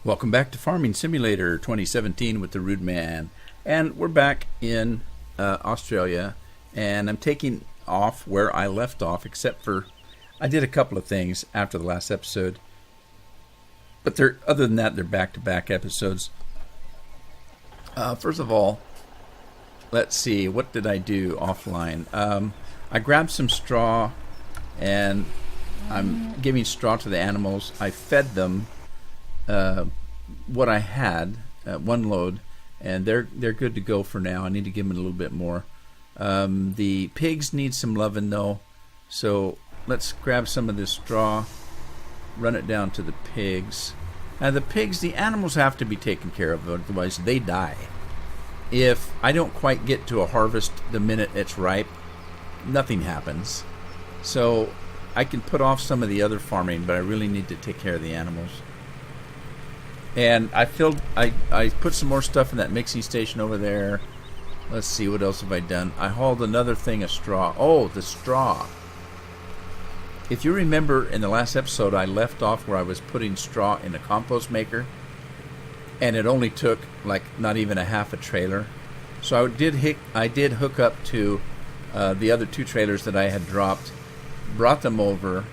Welcome back to Farming Simulator 2017 with the Rude Man. And we're back in Australia, and I'm taking off where I left off, except for I did a couple of things after the last episode. But other than that, they're back-to-back episodes. First of all, let's see, what did I do offline? I grabbed some straw, and I'm giving straw to the animals. I fed them what I had, one load, and they're good to go for now. I need to give them a little bit more. The pigs need some loving though, so let's grab some of this straw, run it down to the pigs. Now the animals have to be taken care of, otherwise they die. If I don't quite get to a harvest the minute it's ripe, nothing happens. So I can put off some of the other farming, but I really need to take care of the animals. And I put some more stuff in that mixing station over there. Let's see, what else have I done? I hauled another thing of straw. Oh, the straw. If you remember in the last episode, I left off where I was putting straw in a compost maker, and it only took like not even a half a trailer. So I did hook up to the other two trailers that I had dropped, brought them over,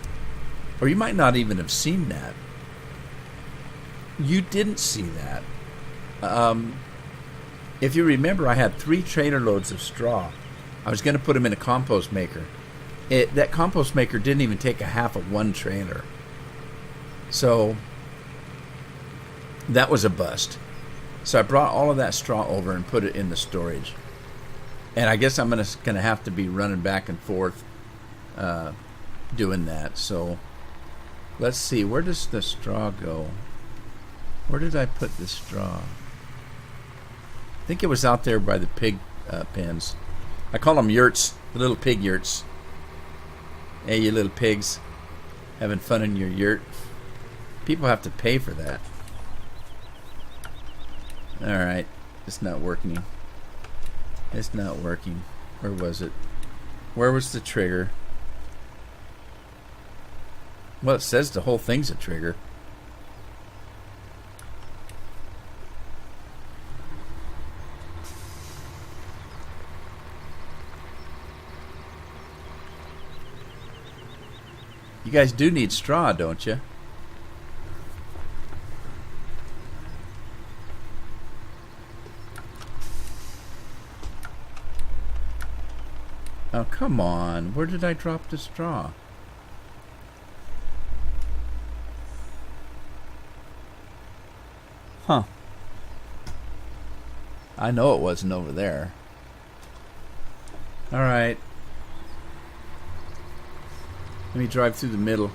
or you might not even have seen that. You didn't see that. If you remember, I had 3 trailer loads of straw. I was going to put them in a compost maker. That compost maker didn't even take a half of one trailer. So that was a bust. So I brought all of that straw over and put it in the storage. And I guess I'm going to have to be running back and forth doing that. So let's see, where does the straw go? Where did I put the straw? I think it was out there by the pig pens. I call them yurts, the little pig yurts. Hey, you little pigs, having fun in your yurt. People have to pay for that. Alright, it's not working. It's not working. Where was it? Where was the trigger? Well, it says the whole thing's a trigger. You guys do need straw, don't you? Oh, come on. Where did I drop the straw? Huh. I know it wasn't over there. Alright. Let me drive through the middle,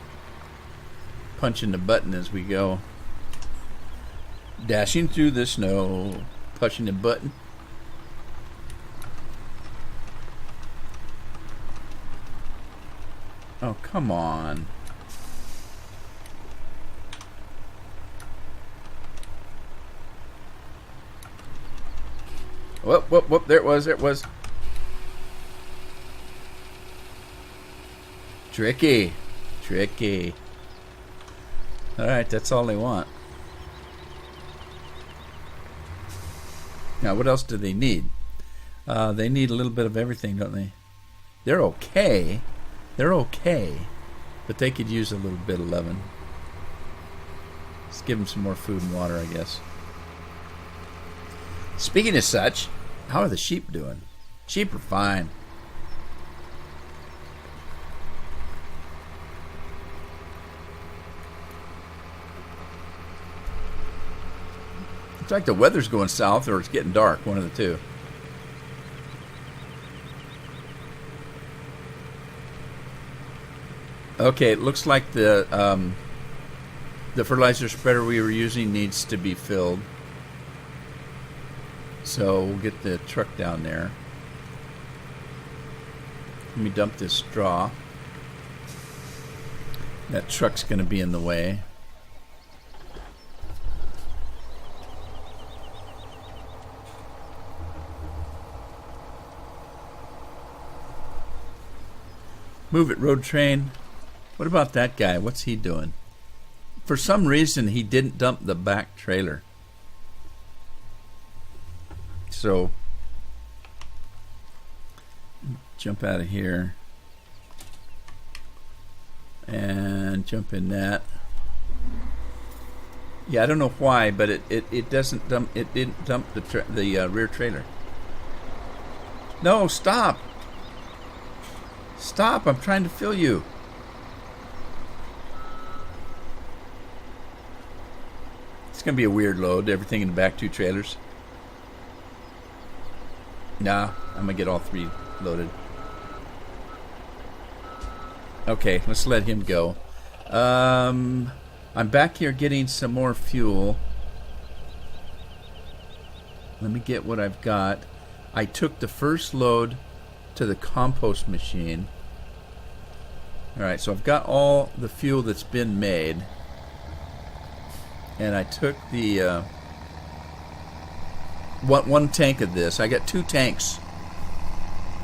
punching the button as we go. Dashing through the snow, pushing the button. Oh, come on. Whoop, whoop, whoop, there it was, there it was. Tricky. Tricky. Alright, that's all they want. Now, what else do they need? They need a little bit of everything, don't they? They're okay. They're okay. But they could use a little bit of loving. Let's give them some more food and water, I guess. Speaking of such, how are the sheep doing? Sheep are fine. It's like the weather's going south or it's getting dark, one of the two. Okay, it looks like the fertilizer spreader we were using needs to be filled. So we'll get the truck down there. Let me dump this straw. That truck's going to be in the way. Move it, road train. What about that guy? What's he doing? For some reason, he didn't dump the back trailer. So, jump out of here. And jump in that. Yeah, I don't know why, but it doesn't dump. It didn't dump the rear trailer. No, stop! Stop! I'm trying to fill you. It's gonna be a weird load. Everything in the back 2 trailers. Nah, I'm gonna get all 3 loaded. Okay, let's let him go. I'm back here getting some more fuel. Let me get what I've got. I took the first load to the compost machine. Alright, so I've got all the fuel that's been made. And I took the one tank of this. I got 2 tanks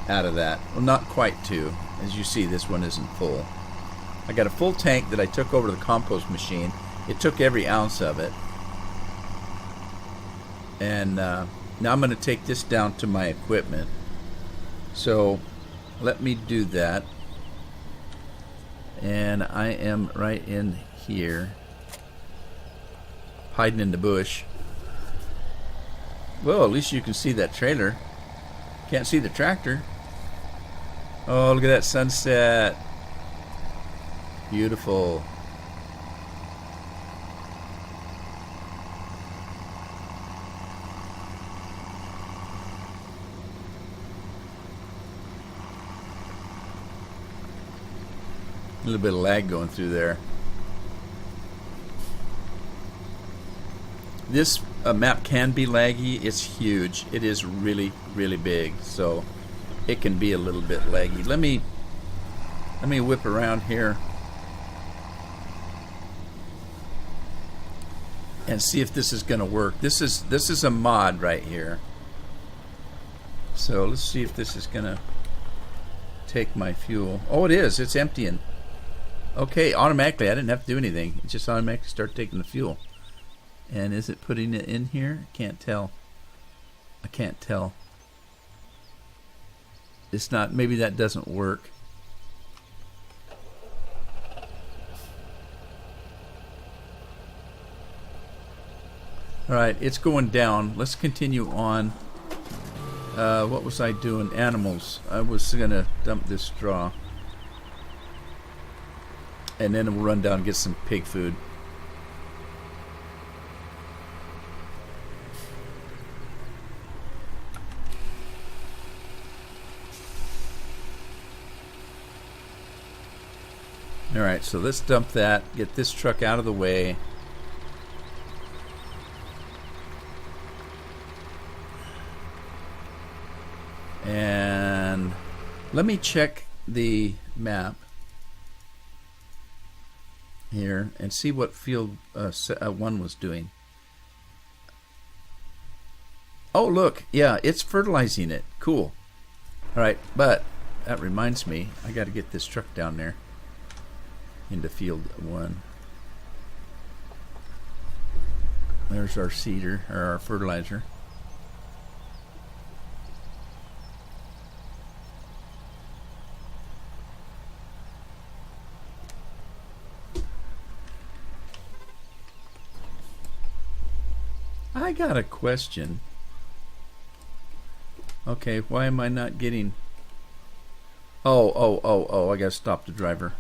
out of that. Well, not quite 2. As you see, this one isn't full. I got a full tank that I took over to the compost machine. It took every ounce of it. And now I'm going to take this down to my equipment. So let me do that. And I am right in here, hiding in the bush. Well, at least you can see that trailer. Can't see the tractor. Oh, look at that sunset. Beautiful. A little bit of lag going through there. This map can be laggy. It's huge. It is really, really big. So it can be a little bit laggy. Let me whip around here and see if this is going to work. This is a mod right here. So let's see if this is going to take my fuel. Oh, it is. It's emptying. Okay, automatically. I didn't have to do anything. It just automatically started taking the fuel. And is it putting it in here? Can't tell. I can't tell. It's not. Maybe that doesn't work. Alright, it's going down. Let's continue on. What was I doing? Animals. I was going to dump this straw. And then we'll run down and get some pig food. Alright, so let's dump that. Get this truck out of the way. And let me check the map here and see what field 1 was doing. Oh, look. Yeah, it's fertilizing it. Cool. Alright, but that reminds me, I got to get this truck down there into field 1. There's our seeder, or our fertilizer. I got a question. Okay, why am I not getting... Oh, I gotta stop the driver.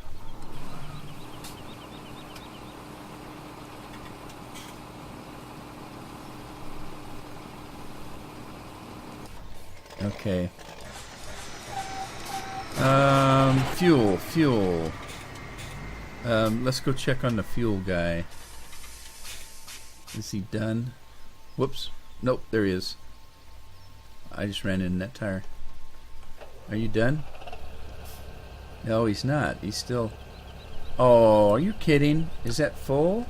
Okay. Fuel. Let's go check on the fuel guy. Is he done? Whoops. Nope, there he is. I just ran in that tire. Are you done? No, he's not. He's still... Oh, are you kidding? Is that full?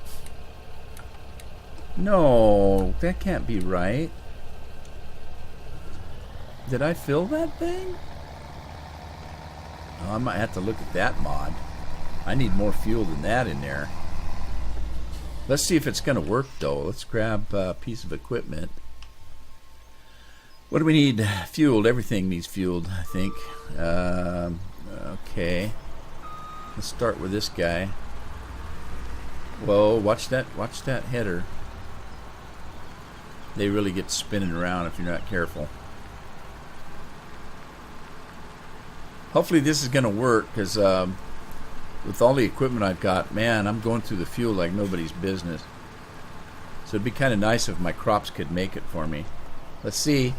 No, that can't be right. Did I fill that thing? Oh, I might have to look at that mod. I need more fuel than that in there. Let's see if it's going to work, though. Let's grab a piece of equipment. What do we need? Fueled. Everything needs fueled, I think. Okay. Let's start with this guy. Whoa, watch that header. They really get spinning around if you're not careful. Hopefully this is going to work, because with all the equipment I've got, man, I'm going through the fuel like nobody's business. So it'd be kind of nice if my crops could make it for me. Let's see.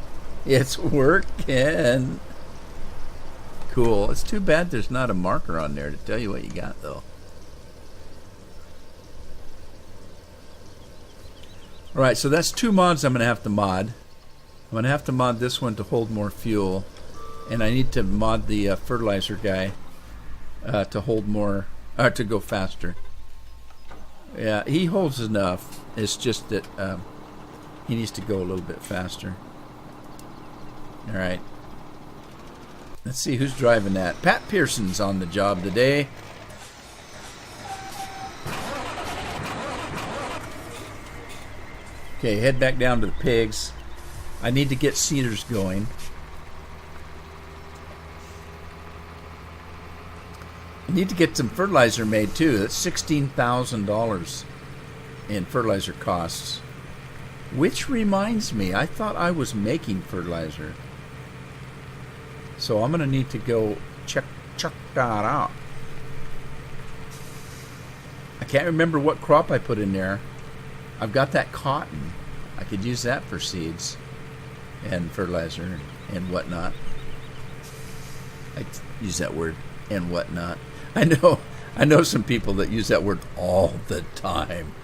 It's working. Cool. It's too bad there's not a marker on there to tell you what you got, though. Alright, so that's 2 mods I'm going to have to mod. I'm going to have to mod this one to hold more fuel. And I need to mod the fertilizer guy to hold more, to go faster. Yeah, he holds enough. It's just that he needs to go a little bit faster. Alright. Let's see who's driving that. Pat Pearson's on the job today. Okay, head back down to the pigs. I need to get seeders going. I need to get some fertilizer made too. That's $16,000 in fertilizer costs. Which reminds me, I thought I was making fertilizer. So I'm going to need to go check that out. I can't remember what crop I put in there. I've got that cotton. I could use that for seeds and fertilizer and whatnot. I use that word, and whatnot. I know some people that use that word all the time.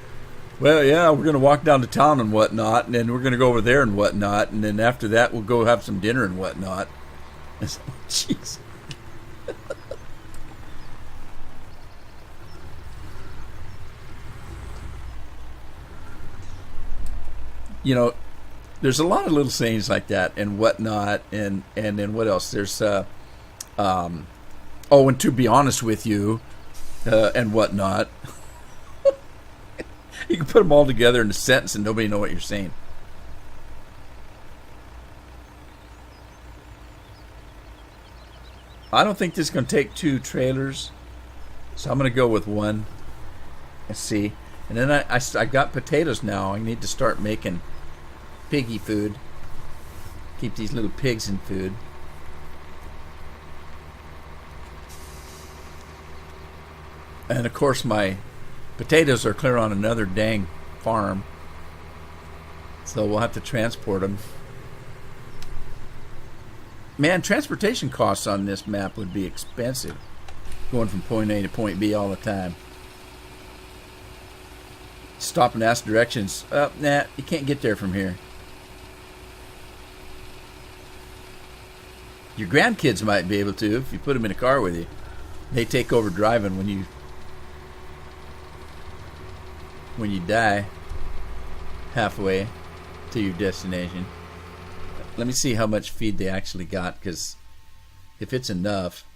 Well, yeah, we're going to walk down to town and whatnot, and then we're going to go over there and whatnot, and then after that we'll go have some dinner and whatnot. Jeez. You know, there's a lot of little sayings like that and whatnot, and then what else? There's oh, and to be honest with you, and whatnot. You can put them all together in a sentence and nobody know what you're saying. I don't think this is going to take 2 trailers, so I'm going to go with 1. Let's see. And then I got potatoes now. I need to start making piggy food. Keep these little pigs in food. And of course my potatoes are clear on another dang farm, so we'll have to transport them. Man, transportation costs on this map would be expensive, going from point A to point B all the time. Stop and ask directions. Nah, you can't get there from here. Your grandkids might be able to if you put them in a car with you. They take over driving when you die halfway to your destination. Let me see how much feed they actually got, because if it's enough.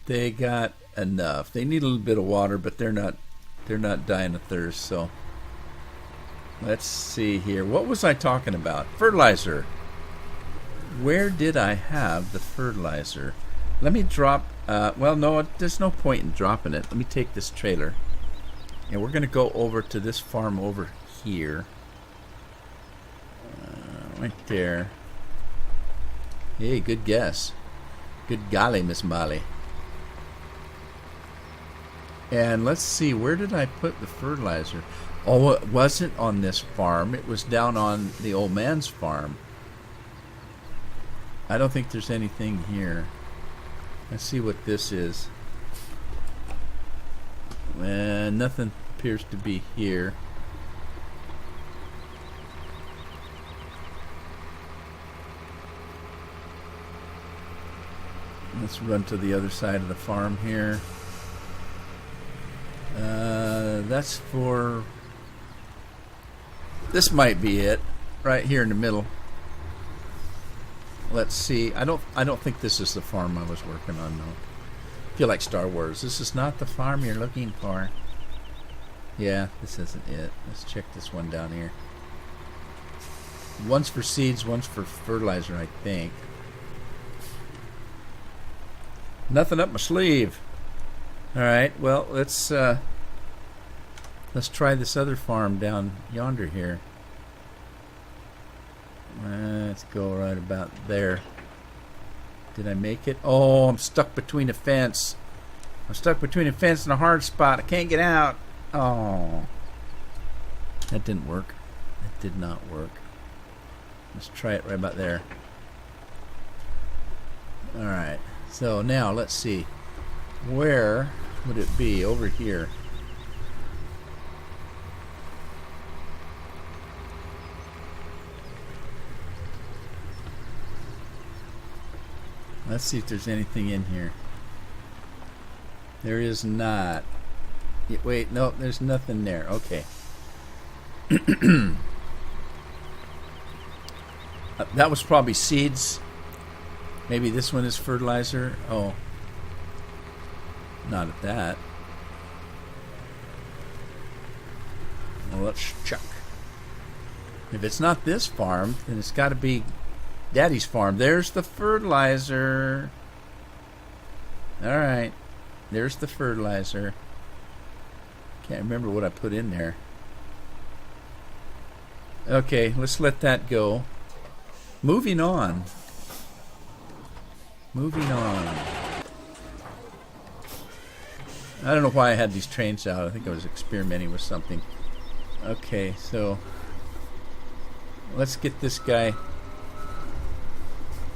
They got enough. They need a little bit of water, but they're not dying of thirst. So let's see here. What was I talking about? Fertilizer. Where did I have the fertilizer? Let me drop. Well, no, there's no point in dropping it. Let me take this trailer, and we're going to go over to this farm over here. Right there. Hey, good guess. Good golly, Miss Molly. And let's see, where did I put the fertilizer? Oh, it wasn't on this farm. It was down on the old man's farm. I don't think there's anything here. Let's see what this is. Nothing appears to be here. Let's run to the other side of the farm here. That's for... This might be it, right here in the middle. Let's see. I don't think this is the farm I was working on, though. Feel like Star Wars. This is not the farm you're looking for. Yeah, this isn't it. Let's check this one down here. One's for seeds, one's for fertilizer, I think. Nothing up my sleeve. Alright, well, let's try this other farm down yonder here. Let's go right about there. Did I make it? Oh, I'm stuck between a fence. I'm stuck between a fence and a hard spot. I can't get out. Oh. That didn't work. That did not work. Let's try it right about there. Alright. So now let's see. Where would it be? Over here. Let's see if there's anything in here. There is not. Wait, no, there's nothing there. Okay. That was probably seeds. Maybe this one is fertilizer. Oh. Not at that. Well, let's check. If it's not this farm, then it's got to be Daddy's farm. There's the fertilizer. Alright. There's the fertilizer. Can't remember what I put in there. Okay, let's let that go. Moving on. Moving on. I don't know why I had these trains out. I think I was experimenting with something. Okay, so let's get this guy.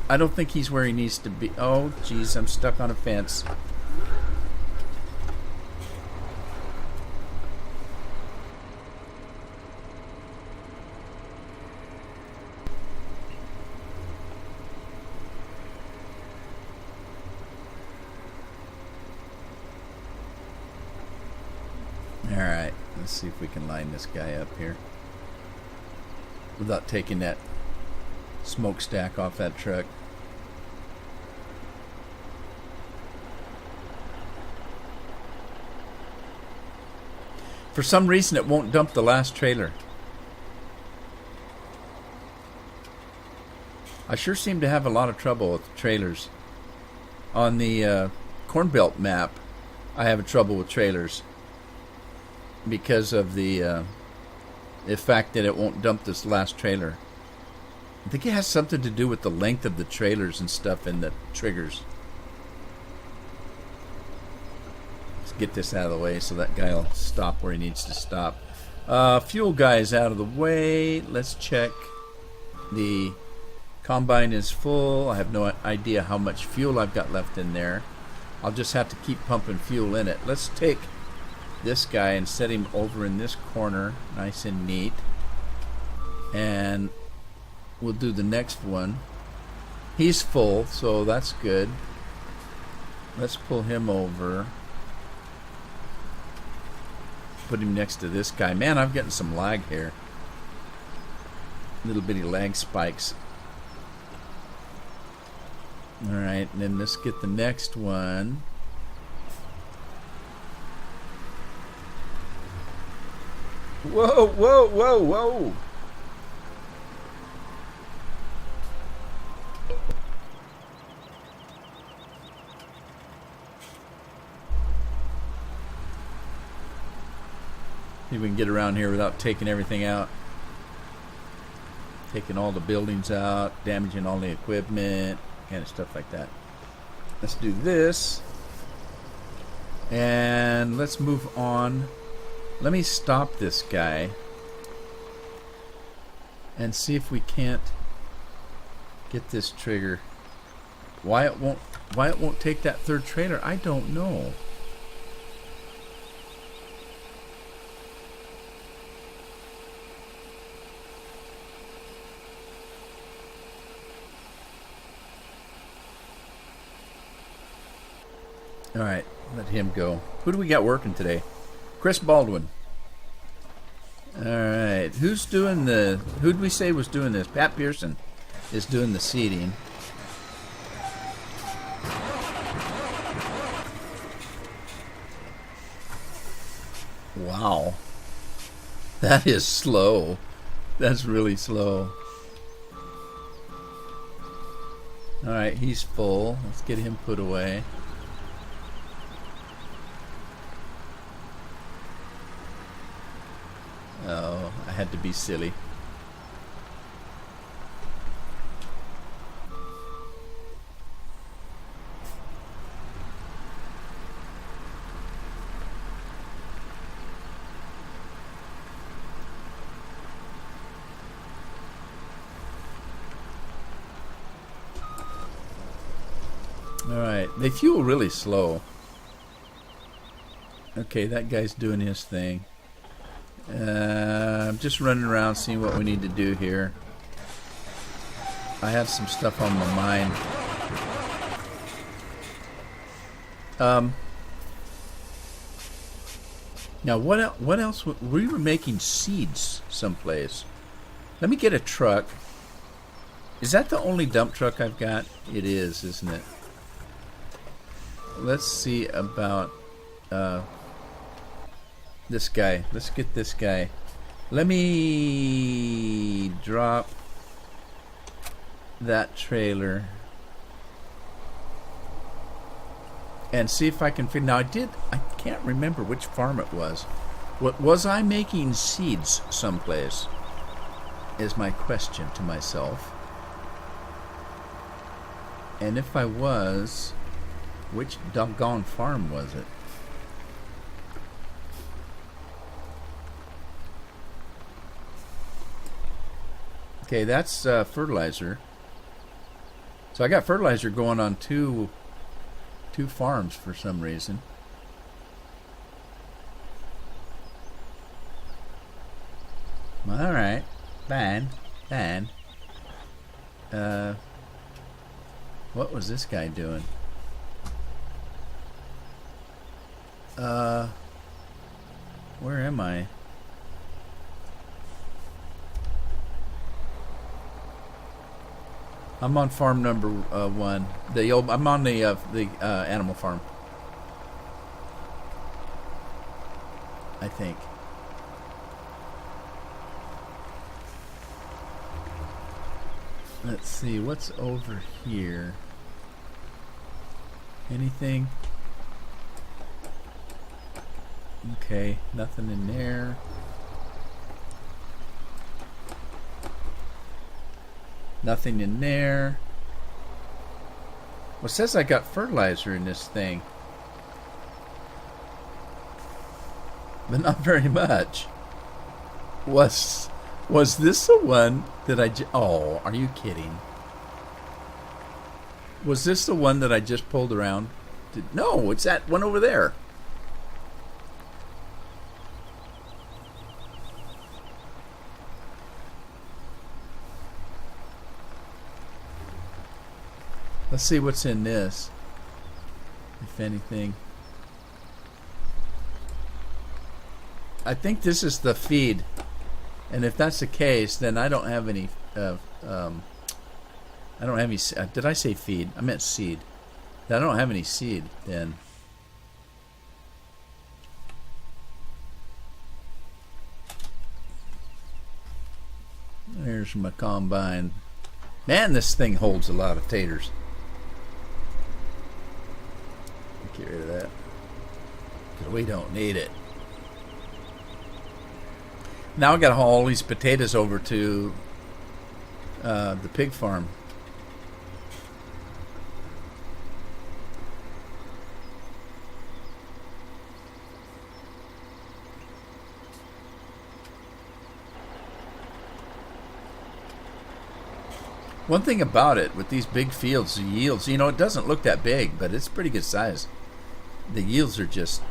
I don't think he's where he needs to be. Oh, geez, I'm stuck on a fence. Alright, let's see if we can line this guy up here without taking that smokestack off that truck. For some reason it won't dump the last trailer. I sure seem to have a lot of trouble with trailers. On the Corn Belt map, I have trouble with trailers because of the fact that it won't dump this last trailer. I think it has something to do with the length of the trailers and stuff and the triggers. Let's get this out of the way so that guy will stop where he needs to stop. Fuel guy is out of the way. Let's check. The combine is full. I have no idea how much fuel I've got left in there. I'll just have to keep pumping fuel in it. Let's take this guy and set him over in this corner, nice and neat. And we'll do the next one. He's full, so that's good. Let's pull him over. Put him next to this guy. Man, I'm getting some lag here. Little bitty lag spikes. Alright, and then let's get the next one. Whoa, whoa, whoa, whoa! See if we can get around here without taking everything out. Taking all the buildings out, damaging all the equipment, kind of stuff like that. Let's do this. And let's move on. Let me stop this guy and see if we can't get this trigger. Why it won't take that third trailer, I don't know. Alright, let him go. Who do we got working today? Chris Baldwin. Alright, who's doing the... Who'd we say was doing this? Pat Pearson is doing the seeding. That is slow. That's really slow. Alright, he's full. Let's get him put away. Oh, I had to be silly. Alright, they fuel really slow. Okay, that guy's doing his thing. I'm just running around seeing what we need to do here. I have some stuff on my mind. Now, what else? We were making seeds someplace. Let me get a truck. Is that the only dump truck I've got? It is, isn't it? Let's see about this guy. Let's get this guy. Let me drop that trailer and see if I can figure. Now I can't remember which farm it was. What was I making seeds someplace? Is my question to myself. And if I was, which doggone farm was it? Okay, that's fertilizer. So I got fertilizer going on two farms for some reason. All right, fine. What was this guy doing? Where am I? I'm on farm number 1. I'm on the animal farm. I think. Let's see what's over here. Anything? Okay, nothing in there. Nothing in there. Well, it says I got fertilizer in this thing, but not very much. Was this the one that oh, are you kidding? Was this the one that I just pulled around? No, it's that one over there. Let's see what's in this, if anything. I think this is the feed, and if that's the case, then I don't have any. I don't have any. Did I say feed? I meant seed. I don't have any seed then. There's my combine. Man, this thing holds a lot of taters. Get rid of that, because we don't need it. Now I got to haul all these potatoes over to the pig farm. One thing about it with these big fields, the yields, it doesn't look that big, but it's pretty good size. The yields are just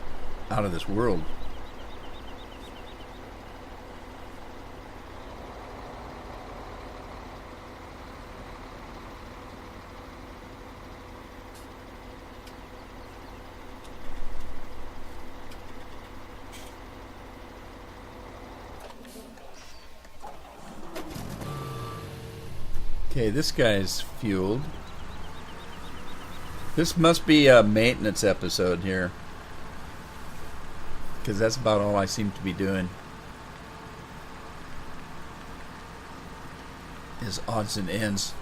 out of this world. Okay, this guy's fueled. This must be a maintenance episode here, because that's about all I seem to be doing. is odds and ends.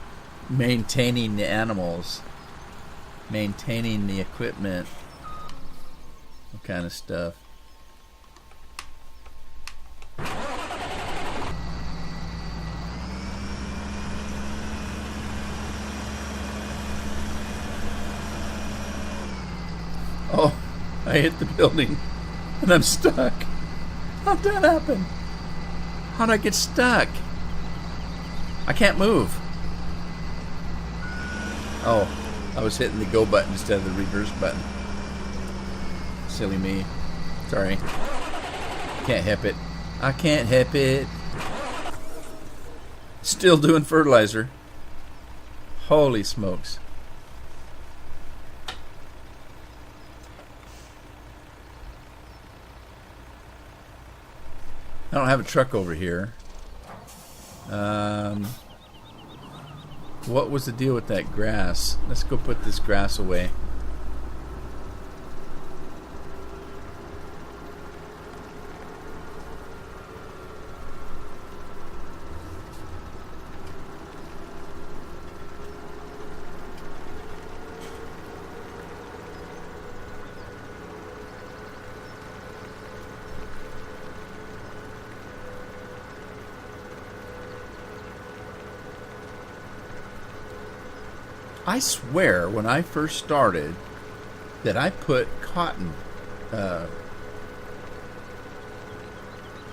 Maintaining the animals, maintaining the equipment, what kind of stuff. Oh, I hit the building and I'm stuck. How'd that happen? How'd I get stuck? I can't move. Oh, I was hitting the go button instead of the reverse button. Silly me. Sorry. Can't help it. I can't help it. Still doing fertilizer. Holy smokes. I don't have a truck over here. What was the deal with that grass? Let's go put this grass away. I swear when I first started that I put cotton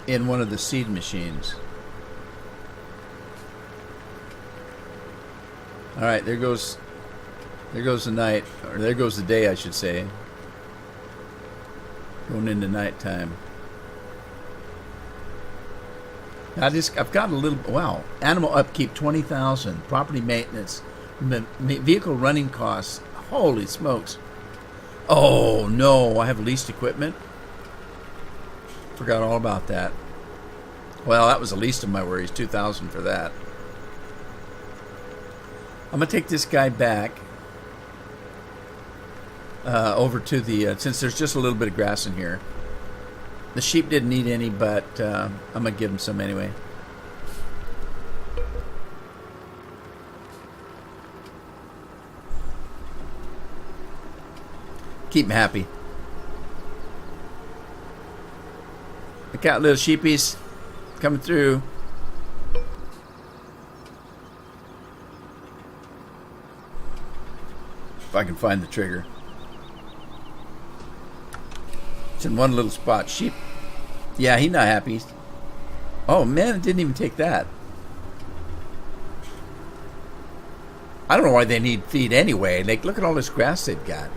in one of the seed machines. All right, there goes the night, or there goes the day, I should say. Going into nighttime. I've got a little, wow, animal upkeep 20,000, property maintenance, vehicle running costs. Holy smokes. Oh no, I have leased equipment. Forgot all about that. Well, that was the least of my worries. 2,000 for that. I'm gonna take this guy back over to the since there's just a little bit of grass in here. The sheep didn't eat any, but I'm gonna give them some anyway. Keep them happy. Look out, little sheepies coming through. If I can find the trigger. It's in one little spot. Sheep. Yeah, he's not happy. Oh man, it didn't even take that. I don't know why they need feed anyway. Like, look at all this grass they've got.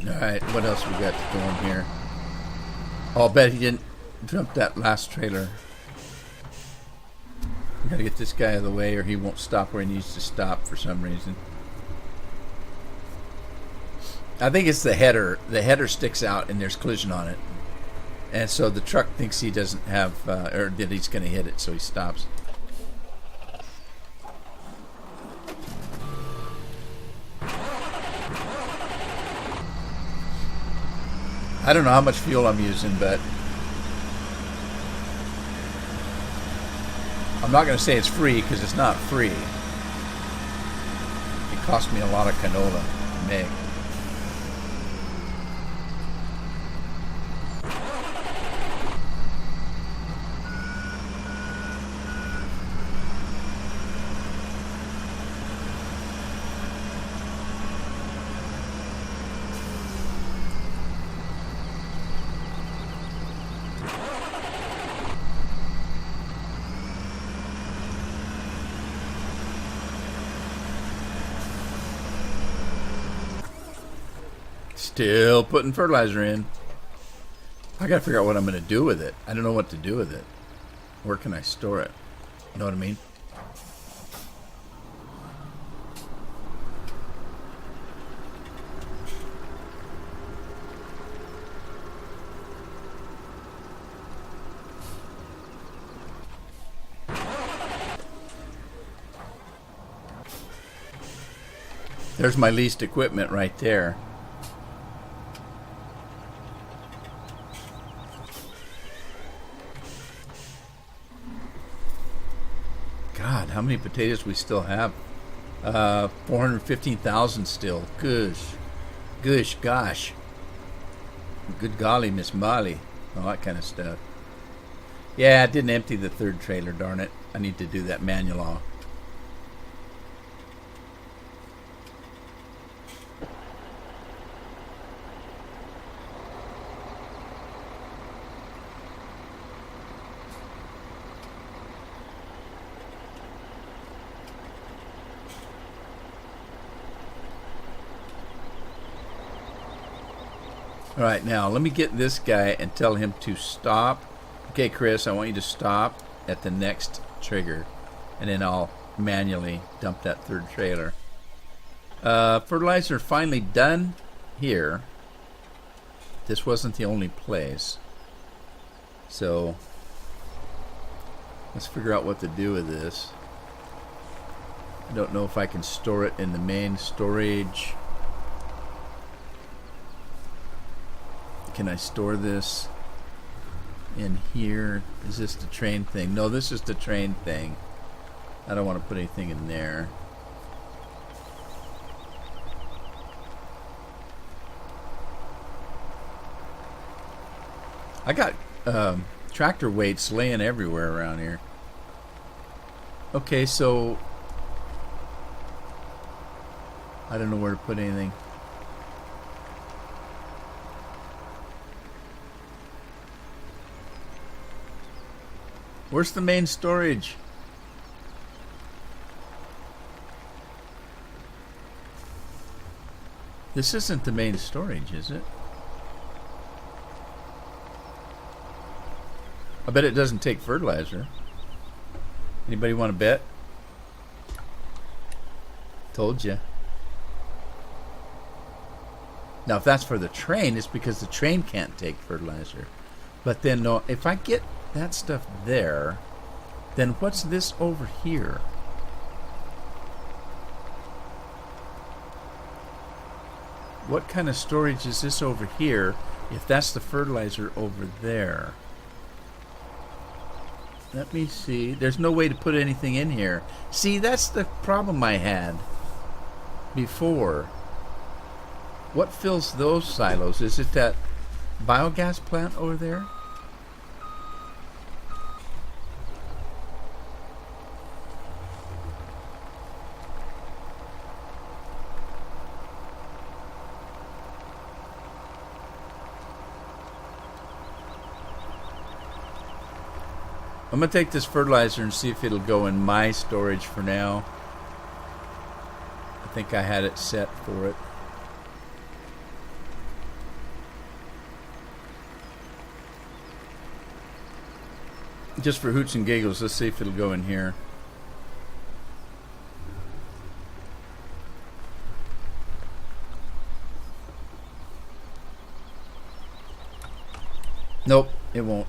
Alright, what else we got going here? Oh, I'll bet he didn't dump that last trailer. We gotta get this guy out of the way or he won't stop where he needs to stop for some reason. I think it's the header. The header sticks out and there's collision on it. And so the truck thinks he doesn't have, or that he's gonna hit it, so he stops. I don't know how much fuel I'm using, but I'm not going to say it's free because it's not free. It cost me a lot of canola to make. Still putting fertilizer in. I gotta figure out what I'm gonna do with it. I don't know what to do with it. Where can I store it? You know what I mean? There's my leased equipment right there. God, how many potatoes we still have? 415,000 still. Gosh. Good golly, Miss Molly. All that kind of stuff. Yeah, I didn't empty the third trailer, darn it. I need to do that manual. All right, now let me get this guy and tell him to stop. Okay, Chris, I want you to stop at the next trigger, and then I'll manually dump that third trailer. Fertilizer finally done here. This wasn't the only place. So let's figure out what to do with this. I don't know if I can store it in the main storage. Can I store this in here? Is this the train thing? No, this is the train thing. I don't want to put anything in there. I got tractor weights laying everywhere around here. Okay, so I don't know where to put anything. Where's the main storage? This isn't the main storage, is it? I bet it doesn't take fertilizer. Anybody want to bet? Told you. Now, if that's for the train, it's because the train can't take fertilizer. But then, no, if I get that stuff there, then what's this over here? What kind of storage is this over here if that's the fertilizer over there? Let me see. There's no way to put anything in here. See, that's the problem I had before. What fills those silos? Is it that biogas plant over there? I'm going to take this fertilizer and see if it'll go in my storage for now. I think I had it set for it. Just for hoots and giggles, let's see if it'll go in here. Nope, it won't.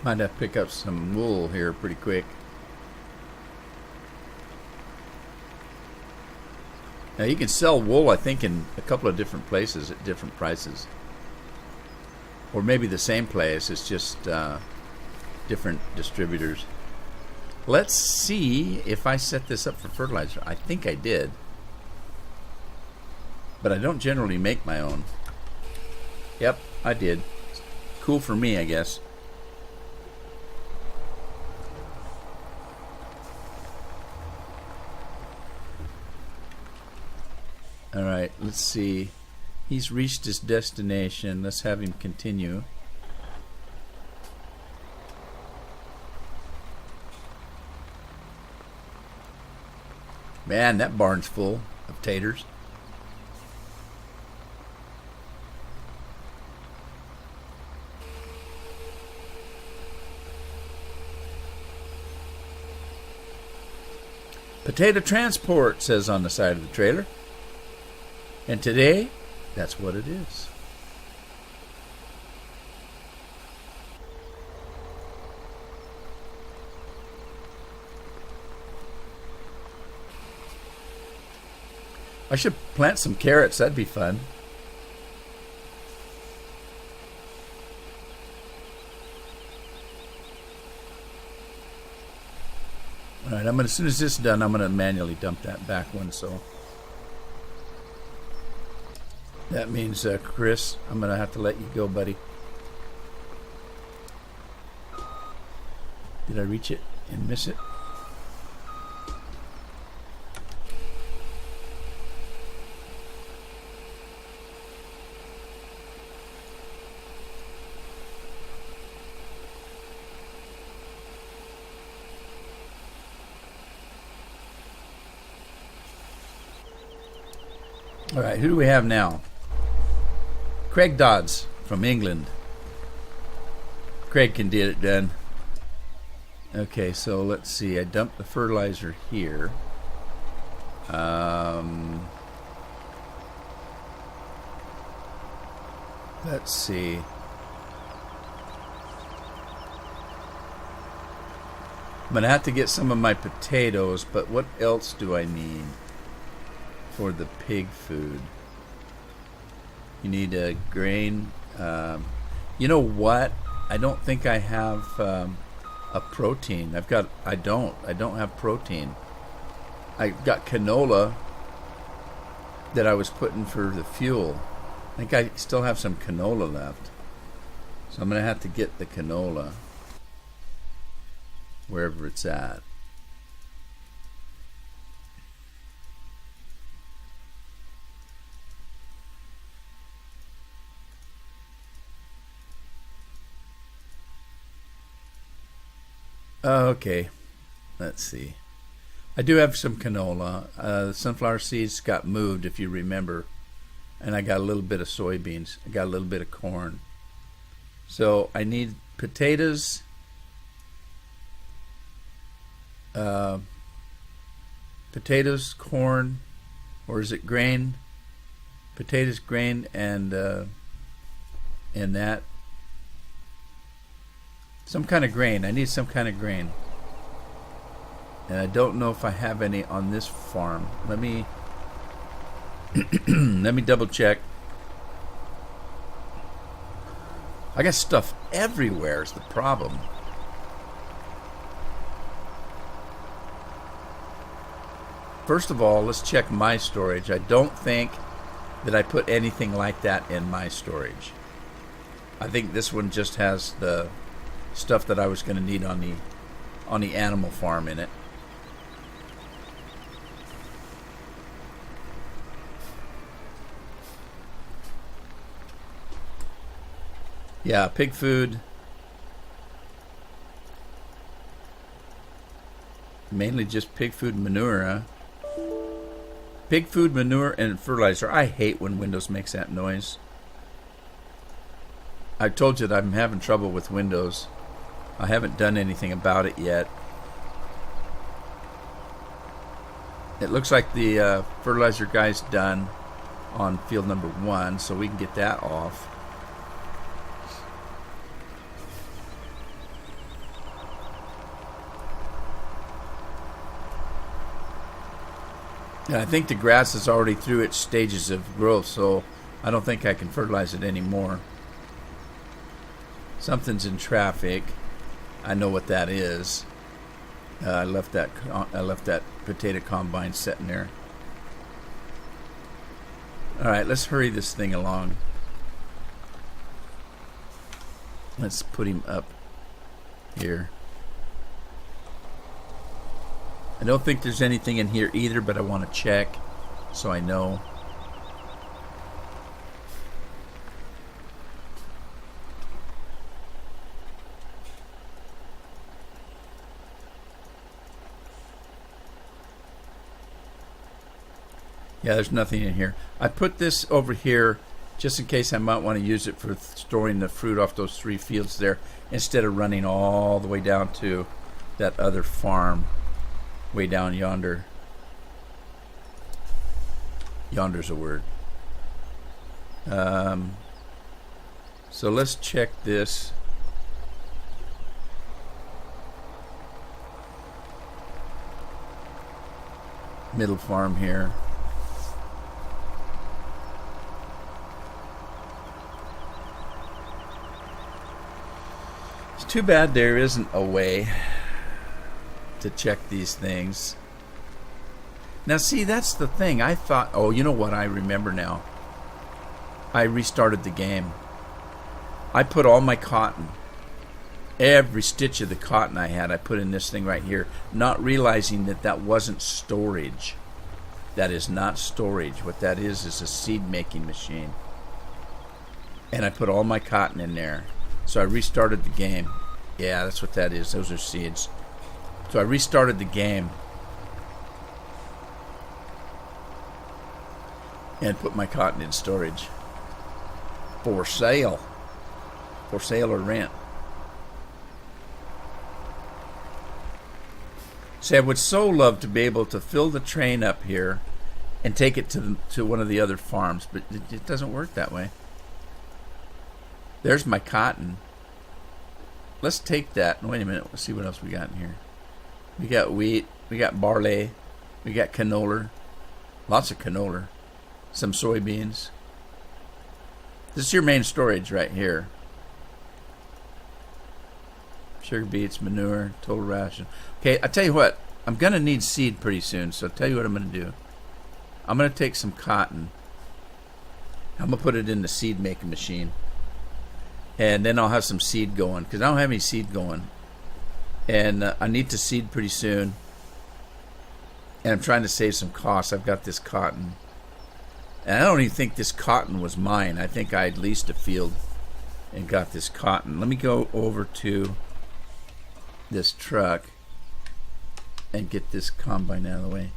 Might have to pick up some wool here pretty quick. Now you can sell wool, I think, in a couple of different places at different prices. Or maybe the same place, it's just different distributors. Let's see if I set this up for fertilizer. I think I did. But I don't generally make my own. Yep, I did. Cool for me, I guess. Alright, let's see. He's reached his destination. Let's have him continue. Man, that barn's full of taters. Potato transport says on the side of the trailer. And today, that's what it is. I should plant some carrots. That'd be fun. All right, as soon as this is done, I'm gonna manually dump that back one. So that means, Chris, I'm gonna have to let you go, buddy. Did I reach it and miss it? All right, who do we have now? Craig Dodds from England. Craig can get it done. Okay, so let's see. I dumped the fertilizer here. Let's see. I'm going to have to get some of my potatoes, but what else do I need for the pig food? You need a grain. You know what? I don't think I have a protein. I don't have protein. I've got canola that I was putting for the fuel. I think I still have some canola left. So I'm going to have to get the canola wherever it's at. Okay, let's see. I do have some canola. The sunflower seeds got moved, if you remember, and I got a little bit of soybeans. I got a little bit of corn. So I need potatoes, corn, or is it grain? Potatoes, grain, and that. Some kind of grain. I need some kind of grain. And I don't know if I have any on this farm. Let me let me double check. I got stuff everywhere is the problem. First of all, let's check my storage. I don't think that I put anything like that in my storage. I think this one just has the stuff that I was going to need on the animal farm in it. Yeah, pig food. Mainly just pig food manure, huh? Pig food, manure, and fertilizer. I hate when Windows makes that noise. I told you that I'm having trouble with Windows. I haven't done anything about it yet. It looks like the fertilizer guy's done on field number 1, so we can get that off. And I think the grass is already through its stages of growth, so I don't think I can fertilize it anymore. Something's in traffic. I know what that is. I left that potato combine sitting there. All right, let's hurry this thing along. Let's put him up here. I don't think there's anything in here either, but I want to check so I know. Yeah, there's nothing in here. I put this over here just in case I might want to use it for storing the fruit off those 3 fields there instead of running all the way down to that other farm way down yonder. Yonder's a word. So let's check this. Middle farm here. It's too bad there isn't a way to check these things. Now see, that's the thing. I thought, oh, you know what? I remember now. I restarted the game. I put all my cotton, every stitch of the cotton I had, I put in this thing right here, not realizing that that wasn't storage. That is not storage. What that is a seed making machine. And I put all my cotton in there. So I restarted the game. Yeah, that's what that is. Those are seeds. So I restarted the game and put my cotton in storage. For sale. For sale or rent. See, I would so love to be able to fill the train up here and take it to one of the other farms, but it doesn't work that way. There's my cotton. Let's take that. Wait a minute. Let's see what else we got in here. We got wheat. We got barley. We got canola. Lots of canola. Some soybeans. This is your main storage right here. Sugar beets, manure, total ration. Okay, I tell you what. I'm going to need seed pretty soon, so I'll tell you what I'm going to do. I'm going to take some cotton. I'm going to put it in the seed making machine. And then I'll have some seed going, because I don't have any seed going. And I need to seed pretty soon. And I'm trying to save some costs. I've got this cotton. And I don't even think this cotton was mine. I think I leased a field and got this cotton. Let me go over to this truck and get this combine out of the way.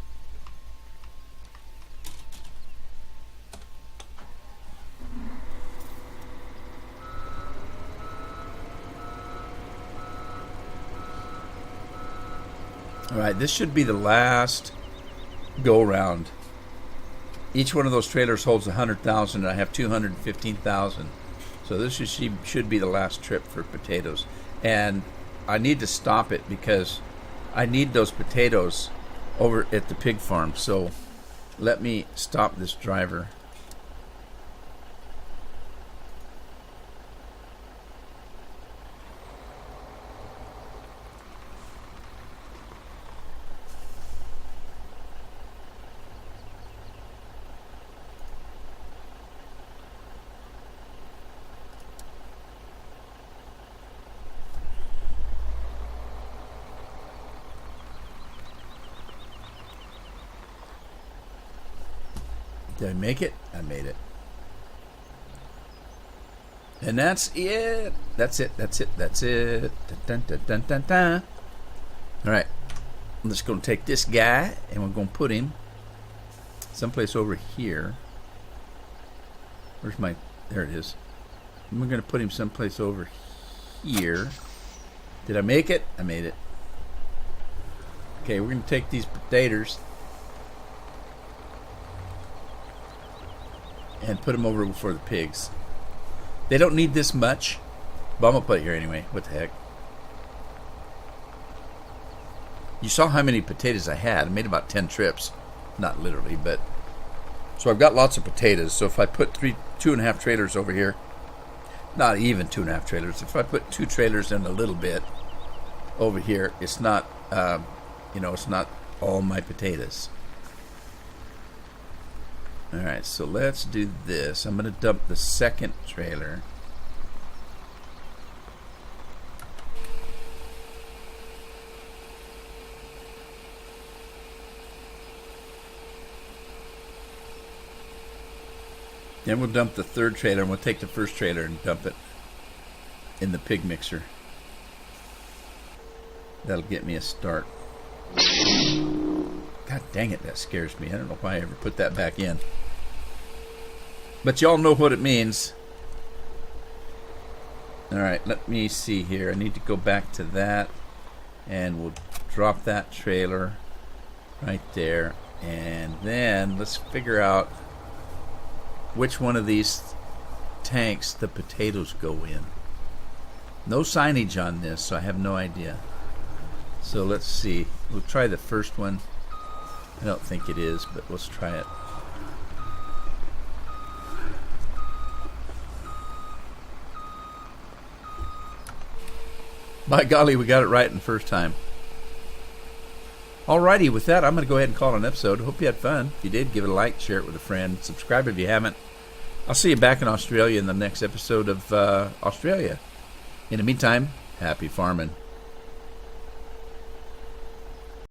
Alright, this should be the last go round. Each one of those trailers holds 100,000 and I have 215,000. So this should be the last trip for potatoes. And I need to stop it because I need those potatoes over at the pig farm. So let me stop this driver. Did I make it? I made it. And that's it. That's it. That's it. That's it. Dun, dun, dun, dun, dun. All right. I'm just going to take this guy and we're going to put him someplace over here. Where's my... There it is. And we're going to put him someplace over here. Did I make it? I made it. Okay, we're going to take these potatoes and put them over before the pigs. They don't need this much, but I'm going to put it here anyway. What the heck? You saw how many potatoes I had. I made about 10 trips. Not literally, but... So I've got lots of potatoes. So if I put 2.5 trailers over here, not even 2.5 trailers. If I put 2 trailers and a little bit over here, it's not, it's not all my potatoes. Alright, so let's do this. I'm going to dump the second trailer. Then we'll dump the third trailer, and we'll take the first trailer and dump it in the pig mixer. That'll get me a start. God dang it, that scares me. I don't know why I ever put that back in. But y'all know what it means. Alright, let me see here. I need to go back to that. And we'll drop that trailer right there. And then let's figure out which one of these tanks the potatoes go in. No signage on this, so I have no idea. So let's see. We'll try the first one. I don't think it is, but let's try it. By golly, we got it right in the first time. Alrighty, with that, I'm going to go ahead and call it an episode. Hope you had fun. If you did, give it a like, share it with a friend. Subscribe if you haven't. I'll see you back in Australia in the next episode of Australia. In the meantime, happy farming.